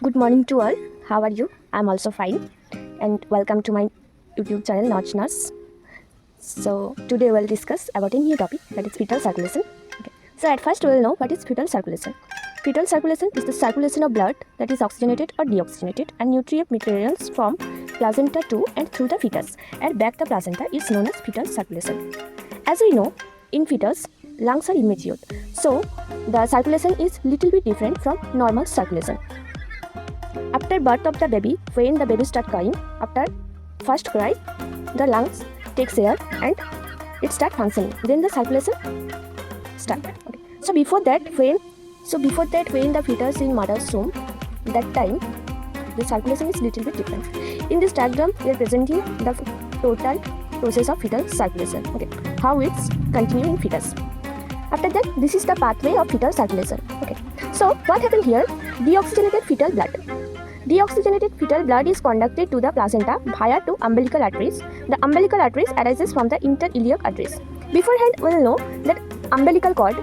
Good morning to all. How are you? I'm also fine. And welcome to my YouTube channel, Notch Nurse. So today we'll discuss about a new topic, that is fetal circulation. Okay. So at first we'll know what is fetal circulation. Fetal circulation is the circulation of blood that is oxygenated or deoxygenated and nutrient materials from placenta to and through the fetus and back the placenta is known as fetal circulation. As we know, in fetus, lungs are immature. So the circulation is little bit different from normal circulation. After birth of the baby, when the baby starts crying, after first cry, the lungs takes air and it starts functioning. Then the circulation starts. Okay. So before that, when the fetus in mother's womb, that time the circulation is little bit different. In this diagram, we are presenting the total process of fetal circulation. Okay, how it's continuing in fetus. After that, this is the pathway of fetal circulation. Okay, so what happened here? Deoxygenated fetal blood. Deoxygenated fetal blood is conducted to the placenta via two umbilical arteries. The umbilical arteries arises from the interiliac arteries. Beforehand, we will know that umbilical cord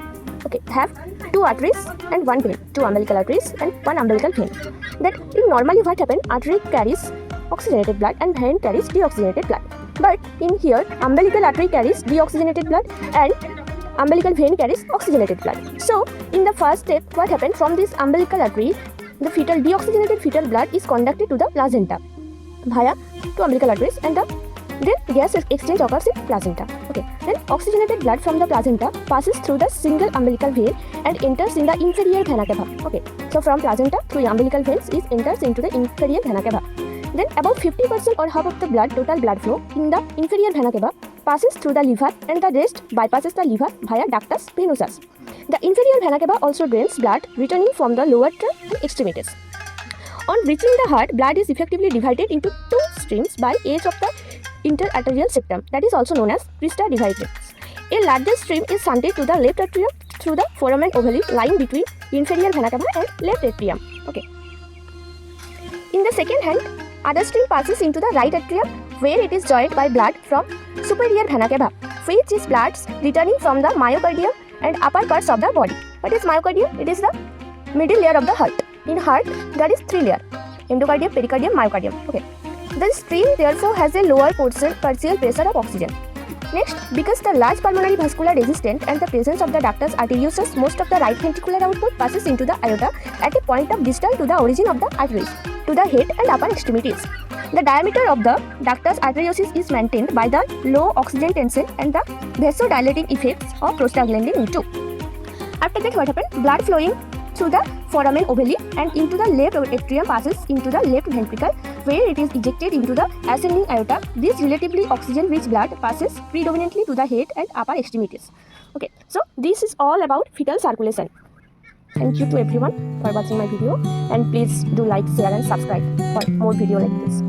have two arteries and one vein, two umbilical arteries and one umbilical vein. That in normally what happens, artery carries oxygenated blood and vein carries deoxygenated blood. But in here, umbilical artery carries deoxygenated blood and umbilical vein carries oxygenated blood. So in the first step, what happened, from this umbilical artery, the deoxygenated fetal blood is conducted to the placenta via two umbilical arteries and then gas exchange occurs in placenta. Okay. Then oxygenated blood from the placenta passes through the single umbilical vein and enters in the inferior vena cava. Okay. So from placenta through umbilical veins enters into the inferior vena cava. Then about 50% or half of the total blood flow in the inferior vena cava passes through the liver and the rest bypasses the liver via ductus venosus. The inferior vena cava also drains blood returning from the lower trunk and extremities. On reaching the heart, blood is effectively divided into two streams by edge of the interarterial septum, that is also known as crista dividens. A larger stream is shunted to the left atrium through the foramen ovale lying between inferior vena cava and left atrium. Okay. In the second hand, other stream passes into the right atrium where it is joined by blood from superior vena cava, which is blood returning from the myocardium and upper parts of the body. What is myocardium? It is the middle layer of the heart. In heart, there is three layers: endocardium, pericardium, myocardium. Okay. The stream therefore has a lower partial pressure of oxygen. Next, because the large pulmonary vascular resistance and the presence of the ductus arteriosus, most of the right ventricular output passes into the aorta at a point of distal to the origin of the arteries, to the head and upper extremities. The diameter of the ductus arteriosus is maintained by the low oxygen tension and the vasodilating effects of prostaglandin E2. After that, what happened? Blood flowing through the foramen ovale and into the left atrium passes into the left ventricle where it is ejected into the ascending aorta. This relatively oxygen-rich blood passes predominantly to the head and upper extremities. Okay, so this is all about fetal circulation. Thank you to everyone for watching my video, and please do like, share and subscribe for more video like this.